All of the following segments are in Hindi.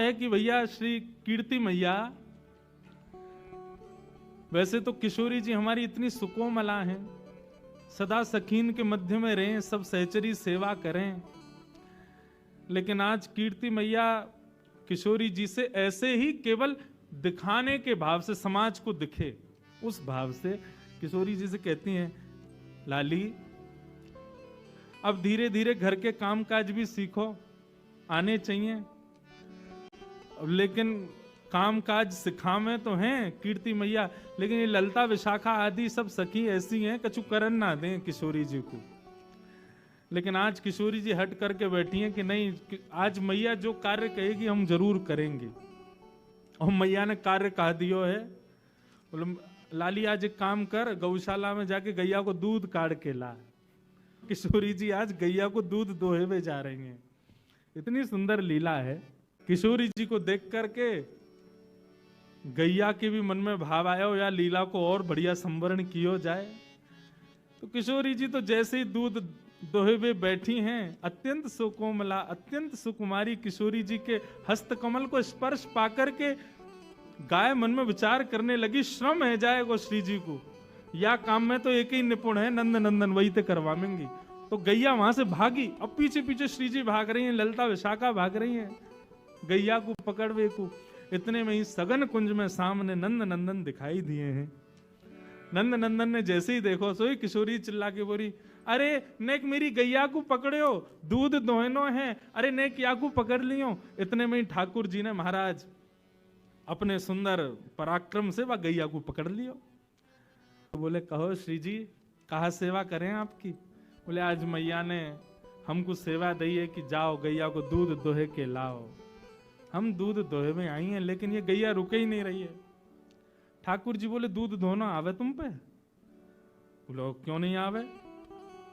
भाव है कि भैया श्री कीर्ति मैया, वैसे तो किशोरी जी हमारी इतनी सुकोमला हैं, सदा सखीन के मध्य में रहें, सब सहचरी सेवा करें, लेकिन आज कीर्ति मैया किशोरी जी से ऐसे ही केवल दिखाने के भाव से, समाज को दिखे उस भाव से किशोरी जी से कहती हैं, लाली अब धीरे धीरे घर के कामकाज भी सीखो, आने चाहिए, लेकिन कामकाज सिखावे तो हैं कीर्ति मैया, लेकिन ये ललता विशाखा आदि सब सखी ऐसी हैं कछु करन ना दें किशोरी जी को। लेकिन आज किशोरी जी हट करके बैठी हैं कि नहीं, आज मैया जो कार्य कहेगी हम जरूर करेंगे। और मैया ने कार्य कह दियो है, बोले लाली आज एक काम कर, गौशाला में जाके गैया को दूध काट के ला। किशोरी जी आज गैया को दूध दोहे में जा रही हैं। इतनी सुंदर लीला है। किशोरी जी को देख करके गैया के भी मन में भाव आया हो या लीला को और बढ़िया संवरण किया जाए। तो किशोरी जी तो जैसे ही दूध दोहे में बैठी हैं, अत्यंत सुकोमला, अत्यंत सुकुमारी किशोरी जी के हस्तकमल को स्पर्श पाकर के गाय मन में विचार करने लगी, श्रम है जाएगा श्री जी को, या काम में तो एक ही निपुण है, नंद नंदन वही तो करवाएंगी। तो गैया वहां से भागी, अब पीछे पीछे श्री जी भाग रही हैं, ललता विशाखा भाग रही हैं गैया को पकड़वे को। इतने में ही सघन कुंज में सामने नंद नंदन दिखाई दिए हैं। नंद नंदन ने जैसे ही देखो सोई किशोरी चिल्ला के बोली, अरे नेक मेरी गैया को पकड़ो, दूध दोहनो है, अरे नेक या को पकड़ लियो। इतने में ही ठाकुर जी ने महाराज अपने सुंदर पराक्रम से वह गैया को पकड़ लियो। तो बोले कहो श्री जी कहा सेवा करें आपकी। बोले आज मैया ने हमको सेवा दी है कि जाओ गैया को दूध दोहे के लाओ। हम दूध दोहे में आई हैं, लेकिन ये गैया रुके ही नहीं रही है। ठाकुर जी बोले दूध दोहना आवे तुम पे? बोलो क्यों नहीं आवे,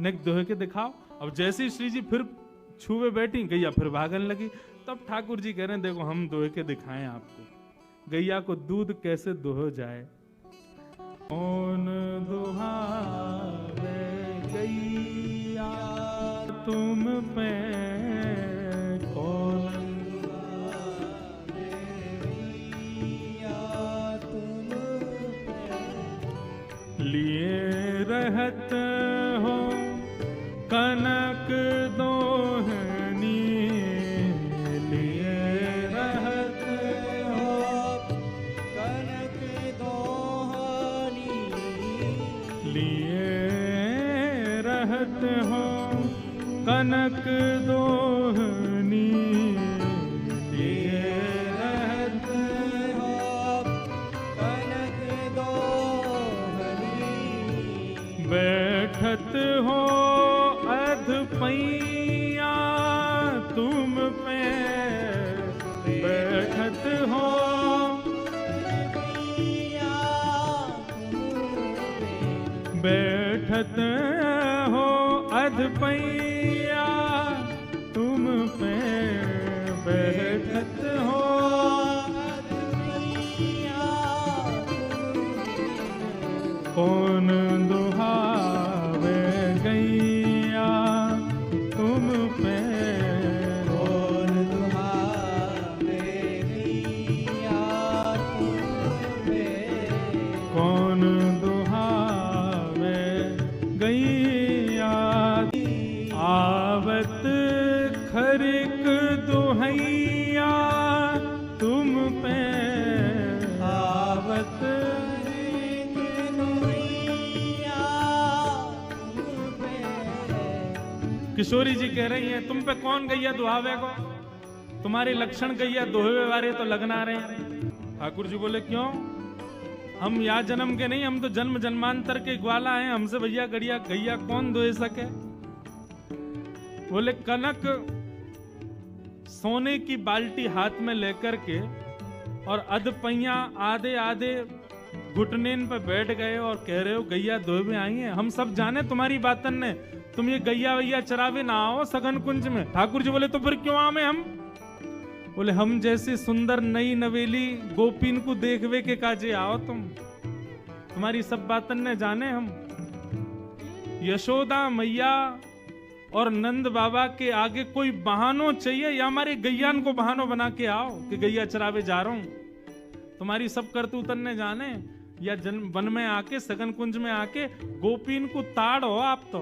नेक दोहे के दिखाओ। अब जैसे ही श्री जी फिर छुए बैठी, गैया फिर भागने लगी। तब ठाकुर जी कह रहे हैं देखो हम दोहे के दिखाएं आपको, गैया को दूध कैसे दोहो जाए। कौन दुहावे गैया तुम पे, कौन लिए रहत हो कनक दोहनी, लिए रहत हो कनक दोहनी, लिए रहत हो कनक दोहनी, लिए रहत हो कनक दोहनी, बैठत हो अध पैया तुम पे, बैठत हो बैठत हो अध पैया तुम पे, बैठत हो अध पैया, कौन दुहावे गैया तुम पे, कौन दुहावे गैया तुम पे, कौन दुहावे गैया। आवत खरिक दुहैया तुम पे, आवत किशोरी जी कह रही हैं तुम पे कौन गैया दुहावे को, तुम्हारे लक्षण गैया दोहे वाले तो लगना रहे। ठाकुर जी बोले क्यों, हम या जन्म के नहीं, हम तो जन्म जन्मांतर के ग्वाला हैं, हमसे भैया गड़िया गैया कौन दोहे सके। बोले कनक सोने की बाल्टी हाथ में लेकर के और अधपैया आधे आधे घुटनेन पे बैठ गए और कह रहे हो गैया दोहे में आई हैं। हम सब जाने तुम्हारी बातन ने, तुम ये गैया वैया चरावे ना आओ सघन कुंज में। ठाकुर जी बोले तो फिर क्यों आवे हम। बोले हम जैसी सुंदर नई नवेली गोपीन को देखवे के काजे आओ तुम, तुम्हारी सब बातन ने जाने हम। यशोदा मैया और नंद बाबा के आगे कोई बहानो चाहिए या हमारे गैयान को बहानो बना के आओ कि गैया चरावे जा रहा हूं। तुम्हारी सब करतूत ने जाने या वन में आके सगन कुंज में आके गोपीन को ताड़ो आप तो।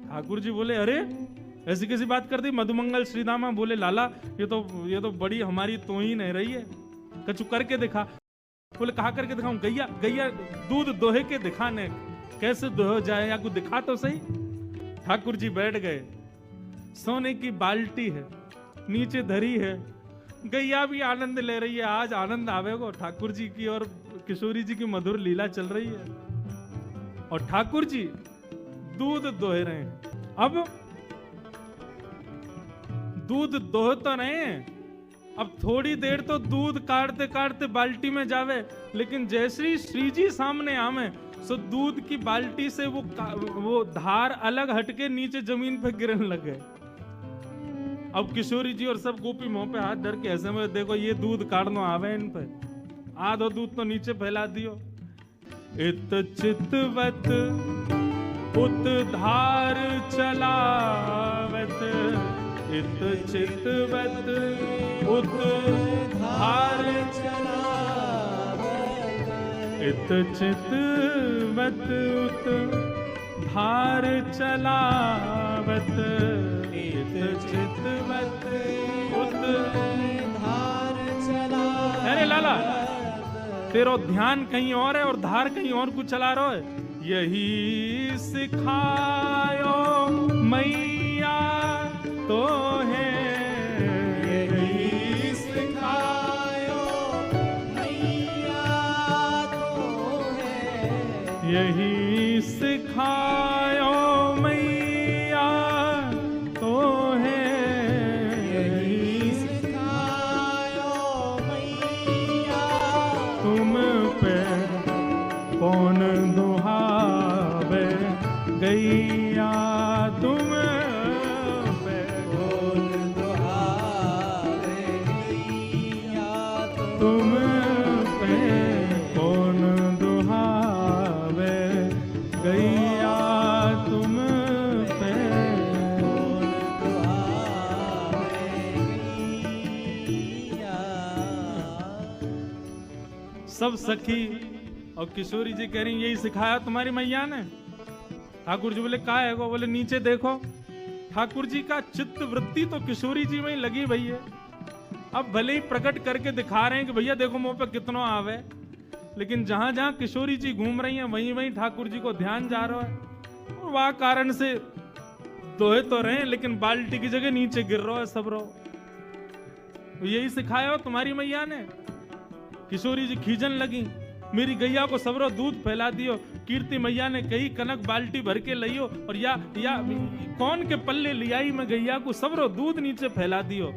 ठाकुर जी बोले अरे ऐसी कैसी बात कर दी। मधुमंगल श्रीदामा बोले लाला ये तो बड़ी हमारी तोहीन है रही है, कछु करके दिखा। बोले कहा करके दिखाऊं? गैया गैया दूध दोहे के दिखाने, कैसे दोहो जाए या कुछ दिखा तो सही। ठाकुर जी बैठ गए, सोने की बाल्टी है नीचे धरी है, गैया भी आनंद ले रही है। आज आनंद आवेगो ठाकुर जी की और किशोरी जी की मधुर लीला चल रही है और ठाकुर जी दूध दोह रहे हैं। अब दूध दोह तो रहे हैं, अब थोड़ी देर तो दूध काटते काटते बाल्टी में जावे, लेकिन जैसे श्री जी सामने आवे सो दूध की बाल्टी से वो धार अलग हटके नीचे जमीन पे गिरने लगे। अब किशोरी जी और सब गोपी मुंह पे हाथ धर के ऐसे में देखो ये दूध काटनो आवे इन पे, आधो दूध तो नीचे फैला दियो। इत चितवत उत धार चलावत, इत चितवत उत धार चलावत, इत चितवत उत धार चलावत, इत चितवत उत धार चलावत। अरे लाला तेरो ध्यान कहीं और है और धार कहीं और कुछ चला रहा है। यही सिखायो मैया तो है, यही सिखायो मैया तो है, यही सिखायो मैया तो है, यही सिखायो मैया तुम पे कौन दुहावे गैया, तुम पे कौन दुहावे गैया, तुम पे कौन दुहावे गैया, तुम पे कौन दुहावे गैया। सब सखी और किशोरी जी कह रही यही सिखाया तुम्हारी मैया ने। ठाकुर जी बोले का है वो? बोले नीचे देखो। ठाकुर जी का चित्त वृत्ति तो किशोरी जी में ही लगी भई है। अब भले ही प्रकट करके दिखा रहे हैं कि भैया देखो मुंह पे कितना आवे, लेकिन जहां जहां किशोरी जी घूम रही हैं वहीं वहीं ठाकुर जी को ध्यान जा रहा है और वह कारण से दोहे तो रहे लेकिन बाल्टी की जगह नीचे गिर रहा है सब रो। यही सिखाया हो तुम्हारी मैया ने। किशोरी जी खींचन लगी, मेरी गैया को सबरो दूध फैला दियो। कीर्ति मैया ने कही कनक बाल्टी भर के लियो और या कौन के पल्ले लियाई में गैया को सबरो दूध नीचे फैला दियो।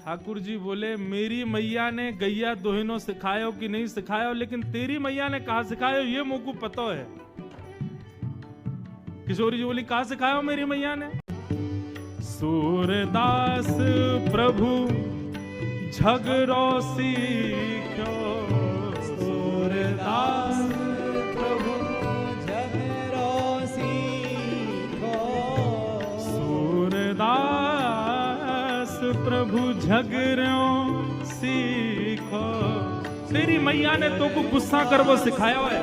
ठाकुर जी बोले मेरी मैया ने गैया दोहिनो सिखायो कि नहीं सिखायो, लेकिन तेरी मैया ने कहा सिखायो ये मुझको पता है। किशोरी जी बोली कहा सिखायो मेरी मैया ने? सूरदास प्रभु झगड़ो सीख्यो, सूरदास प्रभु झगड़ो सीखो, सूरदास प्रभु झगड़ो सीखो। तेरी मैया ने तो को गुस्सा कर वो सिखाया है।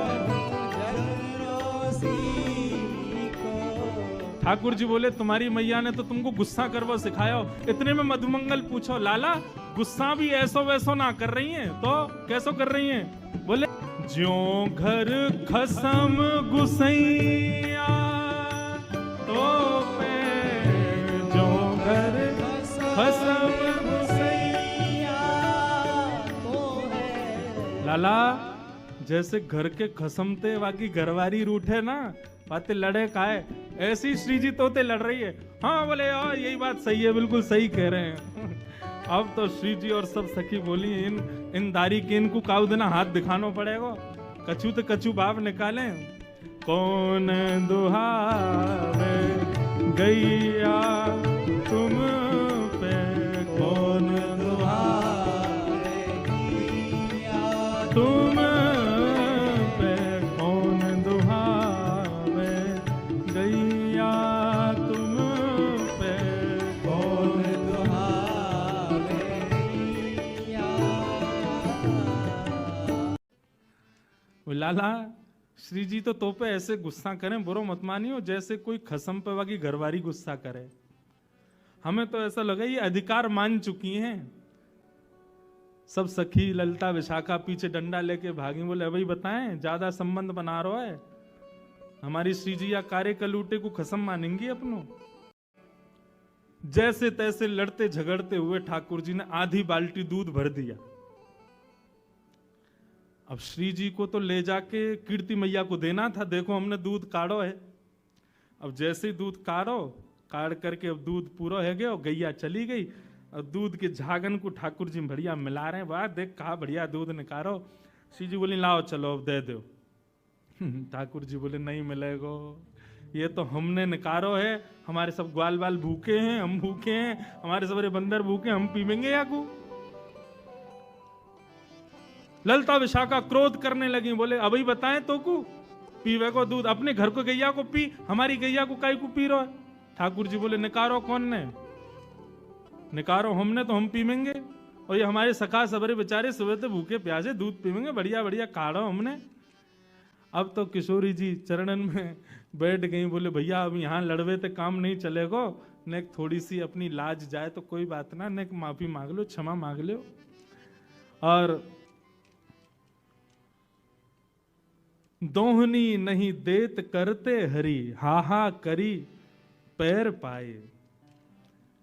ठाकुर जी बोले तुम्हारी मैया ने तो तुमको गुस्सा कर वो सिखाया हो। इतने में मधुमंगल पूछो लाला गुस्सा भी ऐसो वैसो ना कर रही हैं तो कैसो कर रही हैं? बोले ज्यों घर खसम गुसैया तो पे, ज्यों घर खसम गुसैया तो है। लाला जैसे घर के खसमते बाकी घरवारी रूठे ना बातें लड़े काहे, ऐसी श्री जी तोते लड़ रही है। हाँ बोले यार यही बात सही है, बिल्कुल सही कह रहे हैं। अब तो श्री जी और सब सखी बोली इन दारी के इनको काउ देना हाथ दिखाना पड़ेगा। कछु तो कछु बाप निकाले। कौन दुहावे गैया तुम पे, कौन दुहावे गैया तुम पे, कौन दुहावे गैया वो लाला श्री जी तो पे ऐसे गुस्सा करें, बुरो मत मानियो, जैसे कोई खसम पे वाकी घरवारी गुस्सा करे। हमें तो ऐसा लगा ये अधिकार मान चुकी हैं। सब सखी ललिता विशाखा पीछे डंडा लेके भागी, बोले भाई बताएं ज्यादा संबंध बना रहा है, हमारी श्री जी या कार्य कलूटे को खसम मानेंगी अपनों। जैसे तैसे लड़ते झगड़ते हुए ठाकुर जी ने आधी बाल्टी दूध भर दिया। अब श्री जी को तो ले जाके कीर्ति मैया को देना था, देखो हमने दूध काढ़ो है। अब जैसे ही दूध काढ़ करके अब दूध पूरा है गया, गैया चली गई और दूध के झागन को ठाकुर जी बढ़िया मिला रहे हैं। वाह देख कहा बढ़िया दूध निकालो। श्री जी बोली लाओ चलो अब दे दो। ठाकुर जी बोले नहीं मिलेगो, ये तो हमने निकारो है, हमारे सब ग्वाल बाल भूखे हैं, हम भूखे हैं, हमारे सबरे बंदर भूखे, हम पीवेंगे या को। ललिता विशाखा क्रोध करने लगी, बोले अभी बताएं तो को पीवे को दूध, अपने घर को गैया को पी, हमारी गैया को काई को पी रहा है। ठाकुर जी बोले निकारो कौन ने, निकारो हमने तो हम पीवेंगे, और ये हमारे सखा सबरे बेचारे सुबह तो भूखे प्यासे दूध पीवेंगे, बढ़िया बढ़िया काढ़ो हमने। अब तो किशोरी जी चरणन में बैठ गई, बोले भैया अब यहाँ लड़वे तो काम नहीं चलेगो, ने थोड़ी सी अपनी लाज जाए तो कोई बात ना, ने माफी मांग लो, क्षमा मांग लो। और दोहनी नहीं देत करते हरी, हाहा करी पैर पाए।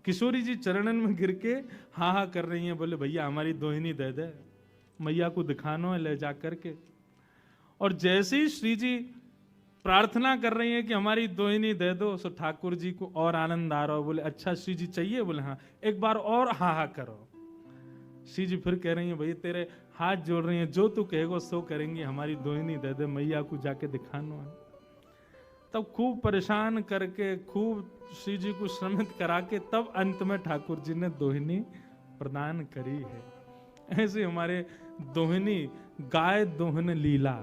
किशोरी जी चरणन में गिर के हाहा कर रही हैं, बोले भैया हमारी दोहिनी दे दे, मैया को दिखानो है ले जा करके। और जैसे ही श्री जी प्रार्थना कर रही हैं कि हमारी दोहिनी दे दो, सो ठाकुर जी को और आनंद आ रहा हो, बोले अच्छा श्री जी चाहिए, बोले हाँ एक बार और हाहा करो। श्री जी फिर कह रही हैं भैया तेरे हाथ जोड़ रही हैं, जो तू कहेगो सो करेंगे, हमारी दोहिनी दे दे, मैया को जाके दिखानो है। तब खूब परेशान करके खूब श्री जी को श्रमित करा के तब अंत में ठाकुर जी ने दोहिनी प्रदान करी है। ऐसे हमारे दोहिनी गाय दोहन लीला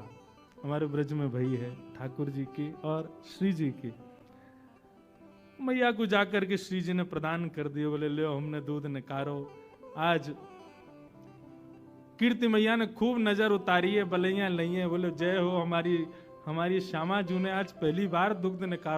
हमारे ब्रज में भई है ठाकुर जी की और श्री जी की। मैया को जाकर के श्री जी ने प्रदान कर दिए, बोले लो हमने दूध निकारो। आज कीर्ति मैया ने खूब नजर उतारी है, बलैया लई है, बोले जय हो हमारी श्यामा जू ने आज पहली बार दुग्ध निकारा।